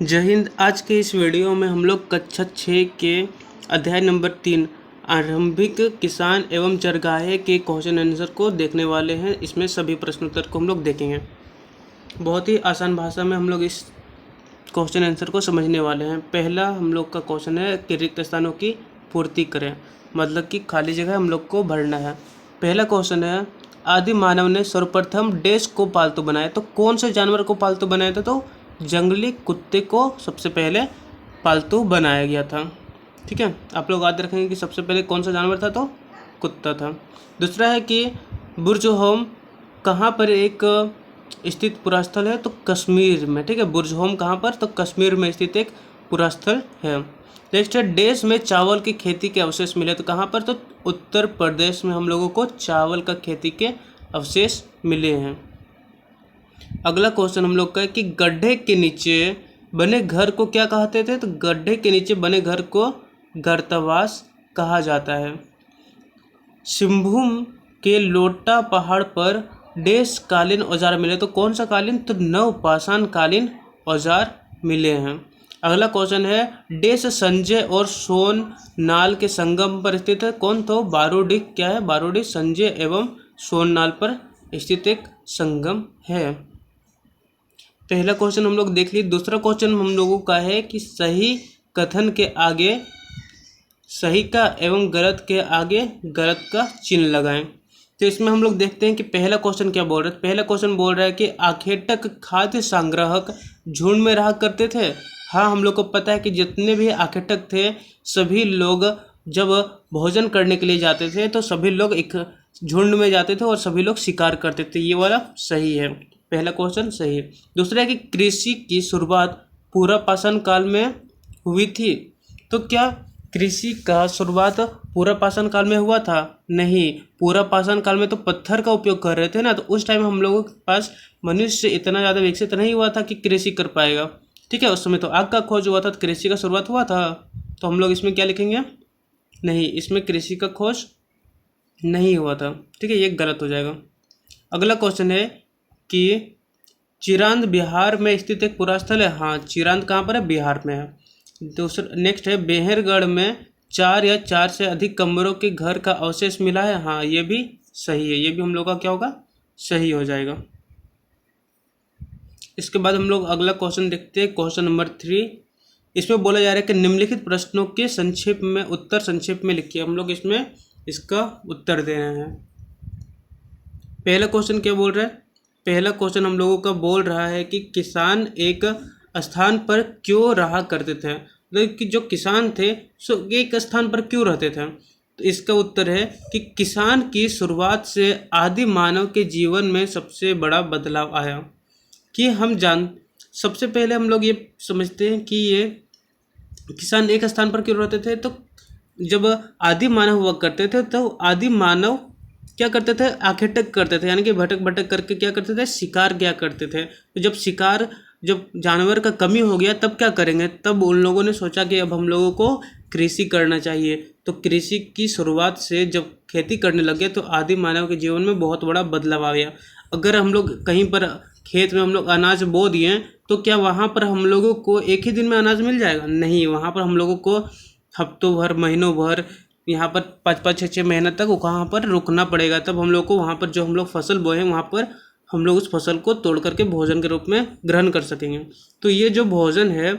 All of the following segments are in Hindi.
जय हिंद। आज के इस वीडियो में हम लोग कक्षा 6 के अध्याय नंबर 3 आरंभिक किसान एवं चरगाहे के क्वेश्चन आंसर को देखने वाले हैं। इसमें सभी प्रश्नोत्तर को हम लोग देखेंगे। बहुत ही आसान भाषा में हम लोग इस क्वेश्चन आंसर को समझने वाले हैं। पहला हम लोग का क्वेश्चन है कि रिक्त स्थानों की पूर्ति करें, मतलब कि खाली जगह हम लोग को भरना है। पहला क्वेश्चन है, आदि मानव ने सर्वप्रथम डैश को पालतू बनाया। तो कौन से जानवर को पालतू बनाया था? तो जंगली कुत्ते को सबसे पहले पालतू बनाया गया था। ठीक है, आप लोग याद रखेंगे कि सबसे पहले कौन सा जानवर था? तो कुत्ता था। दूसरा है कि बुर्ज होम कहाँ पर एक स्थित पुरास्थल है? तो कश्मीर में। ठीक है, बुर्ज होम कहाँ पर? तो कश्मीर में स्थित एक पुरास्थल है। नेक्स्ट है, देश में चावल की खेती के अवशेष मिले। तो कहाँ पर? तो उत्तर प्रदेश में हम लोगों को चावल का खेती के अवशेष मिले हैं। अगला क्वेश्चन हम लोग का है कि गड्ढे के नीचे बने घर को क्या कहते थे? तो गड्ढे के नीचे बने घर को गर्तवास कहा जाता है। सिंहभूम के लोटा पहाड़ पर डैश कालीन औजार मिले। तो कौन सा कालीन? तो नवपाषाण कालीन औजार मिले हैं। अगला क्वेश्चन है, डैश संजय और सोन नाल के संगम पर स्थित है। कौन? तो बारूडी। क्या है? बारूडी संजय एवं सोन नाल पर स्थित एक संगम है। पहला क्वेश्चन हम लोग देख लिए। दूसरा क्वेश्चन हम लोगों का है कि सही कथन के आगे सही का एवं गलत के आगे गलत का चिन्ह लगाएं। तो इसमें हम लोग देखते हैं कि पहला क्वेश्चन क्या बोल रहा है। पहला क्वेश्चन बोल रहा है कि आखेटक खाद्य संग्राहक झुंड में रहा करते थे। हाँ, हम लोग को पता है कि जितने भी आखेटक थे सभी लोग जब भोजन करने के लिए जाते थे तो सभी लोग एक झुंड में जाते थे और सभी लोग शिकार करते थे। ये वाला सही है, पहला क्वेश्चन सही है। दूसरा है कि कृषि की शुरुआत पूरा पाषाण काल में हुई थी। तो क्या कृषि का शुरुआत पूरा पाषाण काल में हुआ था? नहीं, पूरा पाषाण काल में तो पत्थर का उपयोग कर रहे थे ना, तो उस टाइम हम लोगों के पास मनुष्य इतना ज़्यादा विकसित नहीं हुआ था कि कृषि कर पाएगा। ठीक है, उस समय तो आग का खोज हुआ था, तो कृषि का शुरुआत हुआ था। तो हम लोग इसमें क्या लिखेंगे? नहीं, इसमें कृषि का खोज नहीं हुआ था। ठीक है, ये गलत हो जाएगा। अगला क्वेश्चन है कि चिरांद बिहार में स्थित एक पुरास्थल है। हाँ, चिरांद कहाँ पर है? बिहार में है। दूसरा नेक्स्ट है, बेहरगढ़ में 4 या 4 से अधिक कमरों के घर का अवशेष मिला है। हाँ, ये भी सही है। ये भी हम लोग का क्या होगा? सही हो जाएगा। इसके बाद हम लोग अगला क्वेश्चन देखते हैं, क्वेश्चन नंबर 3। इसमें बोला जा रहा है कि निम्नलिखित प्रश्नों के संक्षेप में उत्तर संक्षेप में लिखिए। हम लोग इसमें इसका उत्तर दे रहे हैं। पहला क्वेश्चन क्या बोल रहा है? पहला क्वेश्चन हम लोगों का बोल रहा है कि किसान एक स्थान पर क्यों रहा करते थे। तो कि जो किसान थे सो एक स्थान पर क्यों रहते थे? तो इसका उत्तर है कि किसान की शुरुआत से आदि मानव के जीवन में सबसे बड़ा बदलाव आया। कि सबसे पहले हम लोग ये समझते हैं कि ये किसान एक स्थान पर क्यों रहते थे। तो जब आदि मानव हुआ करते थे तो आदि मानव क्या करते थे? आखेटक करते थे, यानी कि भटक भटक करके क्या करते थे? शिकार किया करते थे। तो जब जानवर का कमी हो गया तब क्या करेंगे? तब उन लोगों ने सोचा कि अब हम लोगों को कृषि करना चाहिए। तो कृषि की शुरुआत से जब खेती करने लगे तो आदि मानव के जीवन में बहुत बड़ा बदलाव आ गया। अगर हम लोग कहीं पर खेत में हम लोग अनाज बो दिए तो क्या वहाँ पर हम लोगों को एक ही दिन में अनाज मिल जाएगा? नहीं, वहाँ पर हम लोगों को हफ्तों भर, महीनों भर, यहाँ पर 5-5, 6-6 महीने तक वहाँ पर रुकना पड़ेगा। तब हम लोग को वहाँ पर जो हम लोग फसल बोए वहाँ पर हम लोग उस फसल को तोड़ करके भोजन के रूप में ग्रहण कर सकेंगे। तो ये जो भोजन है,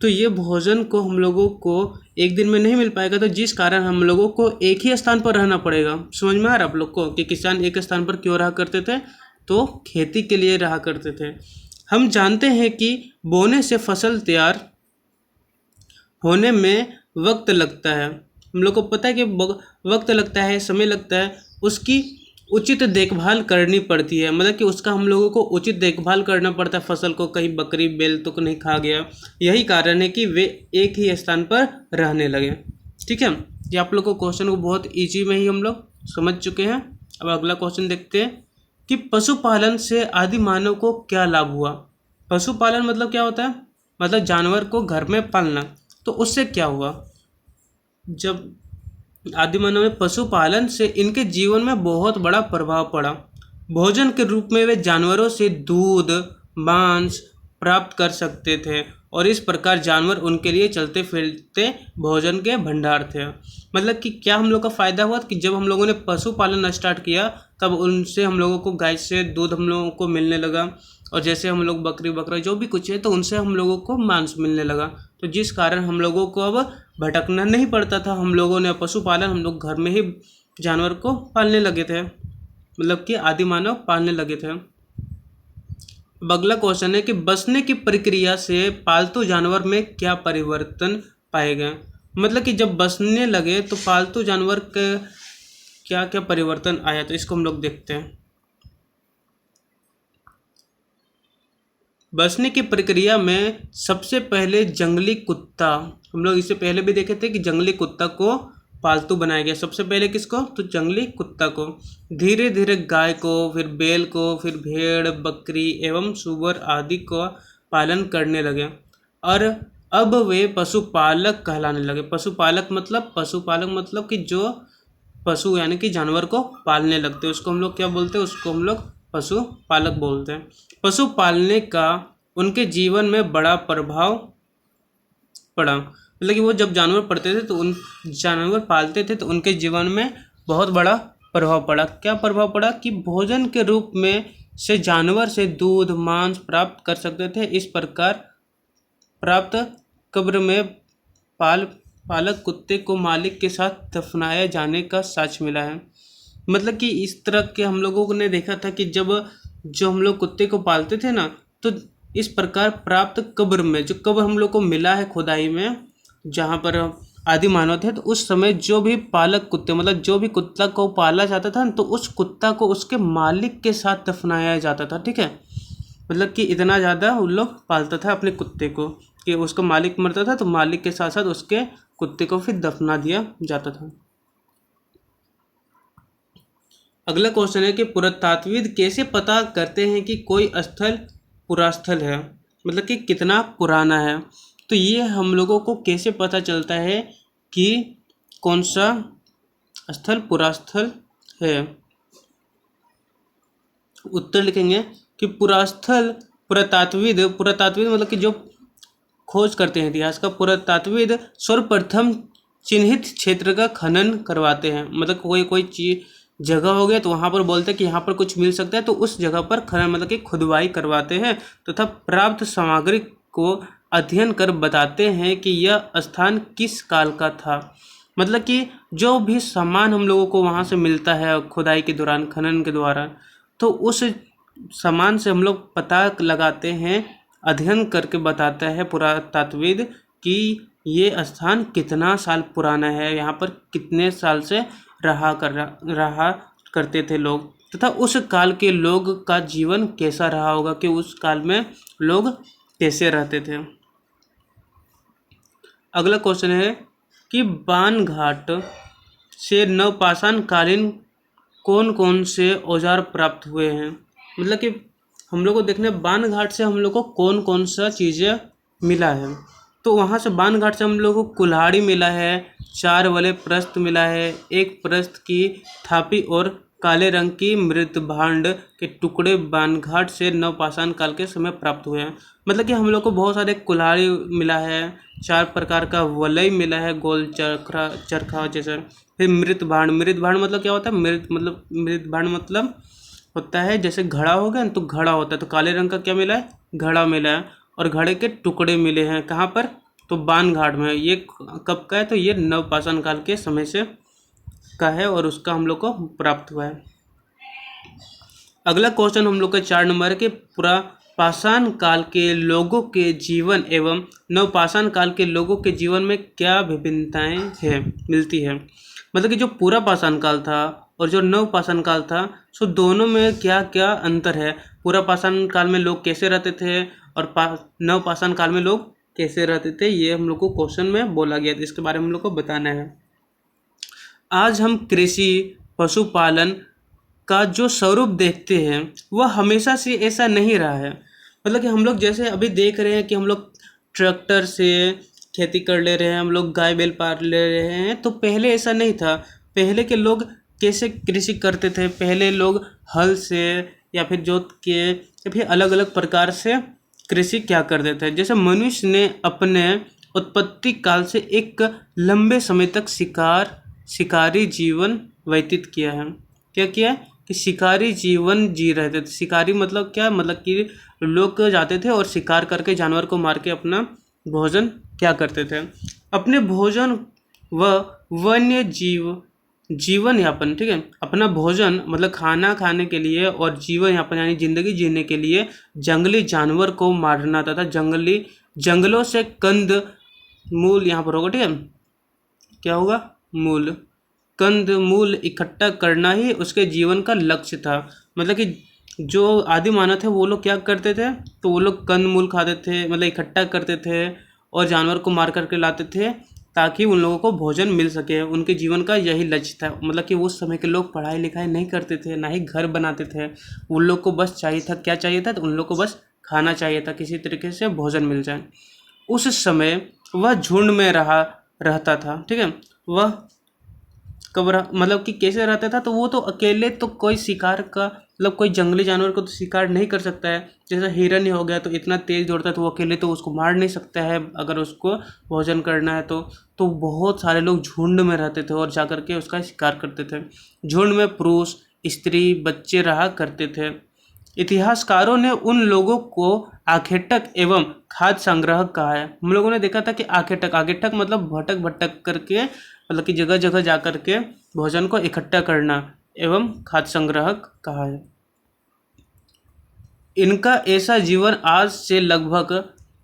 तो ये भोजन को हम लोगों को एक दिन में नहीं मिल पाएगा, तो जिस कारण हम लोगों को एक ही स्थान पर रहना पड़ेगा। समझ में आ रहा है आप लोग को कि किसान एक स्थान पर क्यों रहा करते थे? तो खेती के लिए रहा करते थे। हम जानते हैं कि बोने से फसल तैयार होने में वक्त लगता है। हम लोग को पता है कि वक्त लगता है, समय लगता है, उसकी उचित देखभाल करनी पड़ती है। मतलब कि उसका हम लोगों को उचित देखभाल करना पड़ता है फसल को, कहीं बकरी बैल तो नहीं खा गया। यही कारण है कि वे एक ही स्थान पर रहने लगे। ठीक है, ये आप लोग को क्वेश्चन को बहुत ईजी में ही हम लोग समझ चुके हैं। अब अगला क्वेश्चन देखते हैं कि पशुपालन से आदि मानव को क्या लाभ हुआ। पशुपालन मतलब क्या होता है? मतलब जानवर को घर में पालना। तो उससे क्या हुआ? जब आदि मानव में पशुपालन से इनके जीवन में बहुत बड़ा प्रभाव पड़ा। भोजन के रूप में वे जानवरों से दूध, मांस प्राप्त कर सकते थे और इस प्रकार जानवर उनके लिए चलते फिरते भोजन के भंडार थे। मतलब कि क्या हम लोग का फ़ायदा हुआ कि जब हम लोगों ने पशुपालन स्टार्ट किया तब उनसे हम लोगों को गाय से दूध हम लोगों को मिलने लगा, और जैसे हम लोग बकरी बकरा जो भी कुछ है तो उनसे हम लोगों को मांस मिलने लगा। तो जिस कारण हम लोगों को अब भटकना नहीं पड़ता था, हम लोगों ने पशुपालन हम लोग घर में ही जानवर को पालने लगे थे, मतलब कि आदि मानव पालने लगे थे। अब अगला क्वेश्चन है कि बसने की प्रक्रिया से पालतू जानवर में क्या परिवर्तन पाए गए। मतलब कि जब बसने लगे तो पालतू जानवर के क्या क्या परिवर्तन आया, तो इसको हम लोग देखते हैं। बसने की प्रक्रिया में सबसे पहले जंगली कुत्ता, हम लोग इससे पहले भी देखे थे कि जंगली कुत्ता को पालतू बनाया गया। सबसे पहले किसको, तो जंगली कुत्ता को। धीरे धीरे गाय को, फिर बैल को, फिर भेड़ बकरी एवं सूअर आदि को पालन करने लगे और अब वे पशुपालक कहलाने लगे। पशुपालक मतलब कि जो पशु यानी कि जानवर को पालने लगते हैं उसको हम लोग क्या बोलते हैं, उसको हम लोग पशुपालक बोलते हैं। पशु पालने का उनके जीवन में बड़ा प्रभाव पड़ा। मतलब कि वो जब जानवर पढ़ते थे तो उन जानवर पालते थे तो उनके जीवन में बहुत बड़ा प्रभाव पड़ा। क्या प्रभाव पड़ा कि भोजन के रूप में से जानवर से दूध मांस प्राप्त कर सकते थे। इस प्रकार प्राप्त कब्र में पालक कुत्ते को मालिक के साथ दफनाया जाने का साक्ष्य मिला है। मतलब कि इस तरह के हम लोगों ने देखा था कि जब जो हम लोग कुत्ते को पालते थे ना, तो इस प्रकार प्राप्त कब्र में जो कब्र हम लोग को मिला है खुदाई में जहाँ पर आदि मानव थे, तो उस समय जो भी पालक कुत्ते मतलब जो भी कुत्ता को पाला जाता था तो उस कुत्ता को उसके मालिक के साथ दफनाया जाता था। ठीक है, मतलब कि इतना ज़्यादा उन लोग पालता था अपने कुत्ते को कि उसका मालिक मरता था तो मालिक के साथ साथ उसके कुत्ते को फिर दफना दिया जाता था। अगला क्वेश्चन है कि पुरातात्विद कैसे पता करते हैं कि कोई स्थल पुरास्थल है, मतलब कि कितना पुराना है। तो ये हम लोगों को कैसे पता चलता है कि कौन सा स्थल पुरास्थल है। उत्तर लिखेंगे कि पुरातात्विद मतलब कि जो खोज करते हैं इतिहास का, पुरातात्विद सर्वप्रथम चिन्हित क्षेत्र का खनन करवाते हैं। मतलब कोई चीज जगह हो गया तो वहाँ पर बोलते हैं कि यहाँ पर कुछ मिल सकता है, तो उस जगह पर खनन मतलब कि खुदवाई करवाते हैं तथा प्राप्त सामग्री को अध्ययन कर बताते हैं कि यह स्थान किस काल का था। मतलब कि जो भी सामान हम लोगों को वहाँ से मिलता है खुदाई के दौरान खनन के द्वारा, तो उस सामान से हम लोग पता लगाते हैं, अध्ययन करके बताता है पुरातात्विद कि ये स्थान कितना साल पुराना है, यहाँ पर कितने साल से रहा करते थे लोग, तथा उस काल के लोग का जीवन कैसा रहा होगा, कि उस काल में लोग कैसे रहते थे। अगला क्वेश्चन है कि बाणघाट से नवपाषाण कालीन कौन कौन से औजार प्राप्त हुए हैं। मतलब कि हम लोग को देखना है बाणघाट से हम लोग को कौन कौन सा चीज़ें मिला है। तो वहाँ से बाणघाट से हम लोग को कुल्हाड़ी मिला है, 4 वाले प्रस्त मिला है, एक प्रस्त की थापी और काले रंग की मृतभांड के टुकड़े बाणघाट से नवपाषाण काल के समय प्राप्त हुए हैं। मतलब कि हम लोग को बहुत सारे कुल्हाड़ी मिला है, 4 प्रकार का वलय मिला है, गोल चरखा जैसा। फिर मृतभांड मतलब क्या होता है, मृतभांड मतलब होता है जैसे घड़ा हो गया तो घड़ा होता है, तो काले रंग का क्या मिला है, घड़ा मिला है, और घड़े के टुकड़े मिले हैं कहाँ पर, तो बाणघाट में। ये कब का है, तो ये नवपाषाण काल के समय से का है और उसका हम लोग को प्राप्त हुआ है। अगला क्वेश्चन हम लोग का 4 नंबर है कि पुरापाषाण काल के लोगों के जीवन एवं नवपाषाण काल के लोगों के जीवन में क्या विभिन्नताएं हैं मिलती है। मतलब कि जो पुरापाषाण काल था और जो नवपाषाण काल था, सो दोनों में क्या क्या अंतर है। पुरापाषाण काल में लोग कैसे रहते थे और नवपाषाण काल में लोग कैसे रहते थे, ये हम लोग को क्वेश्चन में बोला गया था, इसके बारे में हम लोग को बताना है। आज हम कृषि पशुपालन का जो स्वरूप देखते हैं वह हमेशा से ऐसा नहीं रहा है। मतलब कि हम लोग जैसे अभी देख रहे हैं कि हम लोग ट्रैक्टर से खेती कर ले रहे हैं, हम लोग गाय बैल पाल ले रहे हैं, तो पहले ऐसा नहीं था। पहले के लोग कैसे कृषि करते थे, पहले लोग हल से या फिर जोत के या फिर अलग अलग प्रकार से कृषि क्या करते थे। जैसे मनुष्य ने अपने उत्पत्ति काल से एक लंबे समय तक शिकारी जीवन व्यतीत किया है। क्या किया है कि शिकारी जीवन जी रहे थे। शिकारी मतलब क्या, मतलब कि लोग जाते थे और शिकार करके जानवर को मार के अपना भोजन क्या करते थे, अपने भोजन व वन्य जीवन यापन, ठीक है, अपना भोजन मतलब खाना खाने के लिए और जीवन यापन यानी जिंदगी जीने के लिए जंगली जानवर को मारना तथा जंगलों से कंद मूल, यहाँ पर होगा, ठीक है, क्या होगा, मूल, कंद मूल इकट्ठा करना ही उसके जीवन का लक्ष्य था। मतलब कि जो आदि मानव थे वो लोग क्या करते थे, तो वो लोग कंद मूल खाते थे, मतलब इकट्ठा करते थे और जानवर को मार करके लाते थे ताकि उन लोगों को भोजन मिल सके। उनके जीवन का यही लक्ष्य था। मतलब कि उस समय के लोग पढ़ाई लिखाई नहीं करते थे, ना ही घर बनाते थे। उन लोग को बस चाहिए था, क्या चाहिए था, तो उन लोग को बस खाना चाहिए था, किसी तरीके से भोजन मिल जाए। उस समय वह झुंड में रहता था, ठीक है। वह मतलब कि कैसे रहता था, तो वो तो अकेले तो कोई शिकार का मतलब कोई जंगली जानवर को तो शिकार नहीं कर सकता है। जैसे हिरन ही हो गया, तो इतना तेज दौड़ता है तो वो अकेले तो उसको मार नहीं सकता है अगर उसको भोजन करना है तो बहुत सारे लोग झुंड में रहते थे और जाकर के उसका शिकार करते थे। झुंड में पुरुष, स्त्री, बच्चे रहा करते थे। इतिहासकारों ने उन लोगों को आखेटक एवं खाद्य संग्राहक कहा है। हम लोगों ने देखा था कि आखेटक मतलब भटक भटक करके, मतलब कि जगह जगह जा कर के भोजन को इकट्ठा करना एवं खाद्य संग्राहक कहा है। इनका ऐसा जीवन आज से लगभग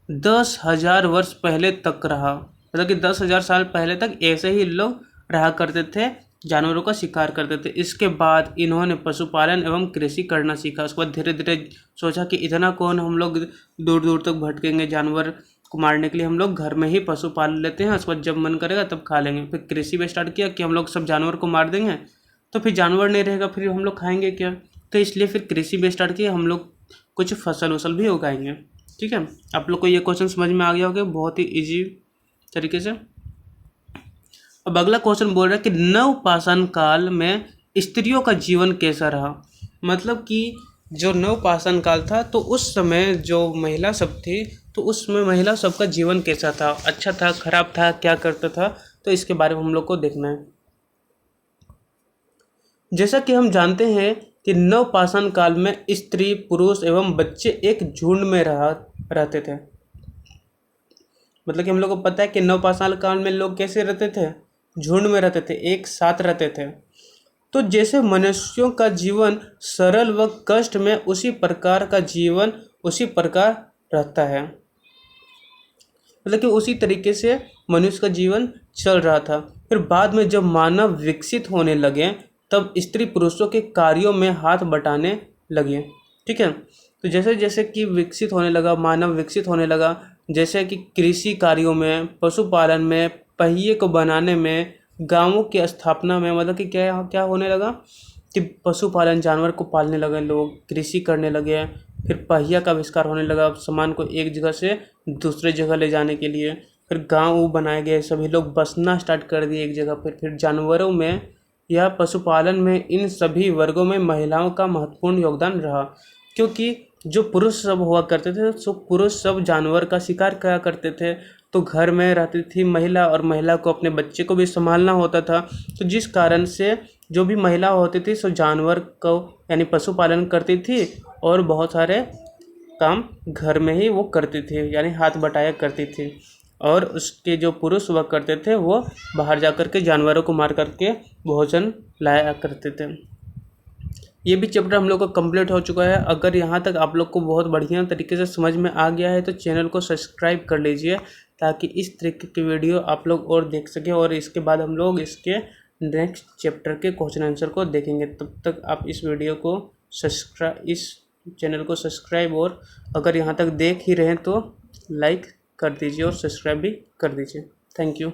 10,000 वर्ष पहले तक रहा। मतलब कि 10,000 साल पहले तक ऐसे ही लोग रहा करते थे, जानवरों का शिकार करते थे। इसके बाद इन्होंने पशुपालन एवं कृषि करना सीखा। उसके बाद धीरे धीरे सोचा कि इतना कौन हम लोग दूर दूर तक भटकेंगे, जानवर को मारने के लिए हम लोग घर में ही पशु पाल लेते हैं, उसके बाद जब मन करेगा तब खा लेंगे। फिर कृषि भी स्टार्ट किया कि हम लोग सब जानवर को मार देंगे तो फिर जानवर नहीं रहेगा, फिर हम लोग खाएंगे क्या, तो इसलिए फिर कृषि भी स्टार्ट किया, हम लोग कुछ फसल वसल भी उगाएंगे। ठीक है, आप लोग को ये क्वेश्चन समझ में आ गया होगा बहुत ही इजी तरीके से। अब अगला क्वेश्चन बोल रहा है कि नवपाषाण काल में स्त्रियों का जीवन कैसा रहा। मतलब कि जो नवपाषाण काल था तो उस समय जो महिला सब थी तो उसमें महिला सबका जीवन कैसा था, अच्छा था, खराब था, क्या करता था, तो इसके बारे में हम लोग को देखना है। जैसा कि हम जानते हैं कि नवपाषाण काल में स्त्री, पुरुष एवं बच्चे एक झुंड में रहते थे। मतलब कि हम लोग को पता है कि नवपाषाण काल में लोग कैसे रहते थे, झुंड में रहते थे, एक साथ रहते थे। तो जैसे मनुष्यों का जीवन सरल व कष्ट में उसी प्रकार का जीवन उसी प्रकार रहता है। मतलब कि उसी तरीके से मनुष्य का जीवन चल रहा था। फिर बाद में जब मानव विकसित होने लगे तब स्त्री पुरुषों के कार्यों में हाथ बटाने लगे। ठीक है, तो जैसे जैसे कि विकसित होने लगा, मानव विकसित होने लगा, जैसे कि कृषि कार्यों में, पशुपालन में, पहिए को बनाने में, गांवों की स्थापना में, मतलब कि क्या क्या होने लगा कि पशुपालन, जानवर को पालने लगे लोग, कृषि करने लगे, फिर पहिया का आविष्कार होने लगा सामान को एक जगह से दूसरे जगह ले जाने के लिए, फिर गांव बनाए गए, सभी लोग बसना स्टार्ट कर दिए एक जगह पर। फिर जानवरों में या पशुपालन में इन सभी वर्गों में महिलाओं का महत्वपूर्ण योगदान रहा, क्योंकि जो पुरुष सब हुआ करते थे तो पुरुष सब जानवर का शिकार किया करते थे, तो घर में रहती थी महिला और महिला को अपने बच्चे को भी संभालना होता था। तो जिस कारण से जो भी महिला होती थी सो जानवर को यानी पशुपालन करती थी और बहुत सारे काम घर में ही वो करती थी, यानी हाथ बटाया करती थी। और उसके जो पुरुष हुआ करते थे वो बाहर जा कर के जानवरों को मार करके भोजन लाया करते थे। ये भी चैप्टर हम लोग का कंप्लीट हो चुका है। अगर यहाँ तक आप लोग को बहुत बढ़िया तरीके से समझ में आ गया है तो चैनल को सब्सक्राइब कर लीजिए ताकि इस तरीके की वीडियो आप लोग और देख सकें, और इसके बाद हम लोग इसके नेक्स्ट चैप्टर के क्वेश्चन आंसर को देखेंगे। तब तक आप इस चैनल को सब्सक्राइब और अगर यहाँ तक देख ही रहे हैं तो लाइक कर दीजिए और सब्सक्राइब भी कर दीजिए। Thank you.